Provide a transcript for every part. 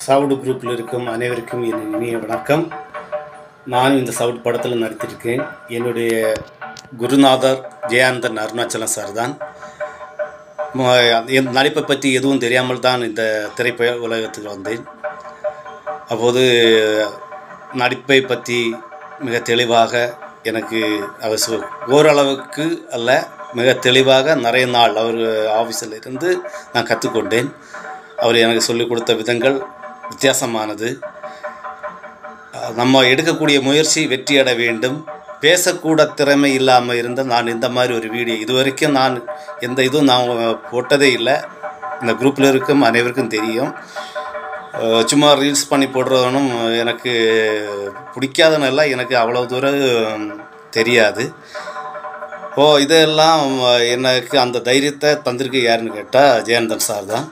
சவுடு குரூப்பில் இருக்கும் அனைவருக்கும் என் இனிய வணக்கம். நானும் இந்த சவுடு படத்தில் நடித்திருக்கேன். என்னுடைய குருநாதர் ஜெயானந்தன் அருணாச்சலம் சார் தான். என் நடிப்பை பற்றி எதுவும் தெரியாமல் தான் இந்த திரைப்பட உலகத்துக்கு வந்தேன். அப்போது நடிப்பை பற்றி மிக தெளிவாக எனக்கு அவர் ஓரளவுக்கு அல்ல, மிக தெளிவாக நிறைய நாள் அவர் ஆஃபீஸில் இருந்து நான் கற்றுக்கொண்டேன். அவர் எனக்கு சொல்லிக் கொடுத்த விதங்கள் வித்தியாசமானது. நம்ம எடுக்கக்கூடிய முயற்சி வெற்றியட வேண்டும். பேசக்கூட திறமை இல்லாமல் இருந்தால் நான் இந்த மாதிரி ஒரு வீடியோ இதுவரைக்கும் நான் எந்த இதுவும் நான் போட்டதே இல்லை. இந்த குரூப்பில் இருக்கும் அனைவருக்கும் தெரியும். சும்மா ரீல்ஸ் பண்ணி போடுறதுனும் எனக்கு பிடிக்காதனால எனக்கு அவ்வளோ தூரம் தெரியாது. இதெல்லாம் எனக்கு அந்த தைரியத்தை தந்திருக்கு யாருன்னு கேட்டால் ஜெயானந்தன் சார் தான்.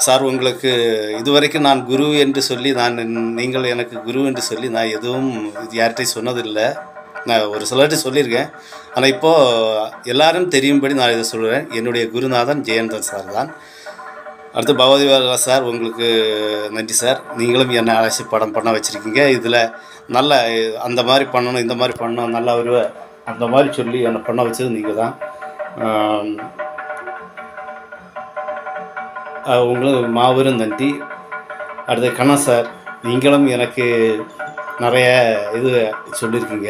சார், உங்களுக்கு இதுவரைக்கும் நான் குரு என்று சொல்லி நீங்கள் எனக்கு குரு என்று சொல்லி நான் எதுவும் யார்கிட்டையும் சொன்னதில்லை. நான் ஒரு சிலர்கிட்ட சொல்லியிருக்கேன். ஆனால் இப்போது எல்லாரும் தெரியும்படி நான் இதை சொல்கிறேன். என்னுடைய குருநாதன் ஜெயானந்தன் சார் தான். அடுத்து பகவதிவாலா சார், உங்களுக்கு நன்றி சார். நீங்களும் என்னை அழைச்சி படம் பண்ண வச்சுருக்கீங்க. இதில் நல்ல அந்த மாதிரி பண்ணணும், இந்த மாதிரி பண்ணணும், நல்லா வருவ அந்த மாதிரி சொல்லி என்னை பண்ண வச்சது நீங்கள் தான். உங்களுக்கு மாபெரும் நன்றி. அடுத்து கண்ணா சார், நீங்களும் எனக்கு நிறைய இது சொல்லியிருக்கீங்க.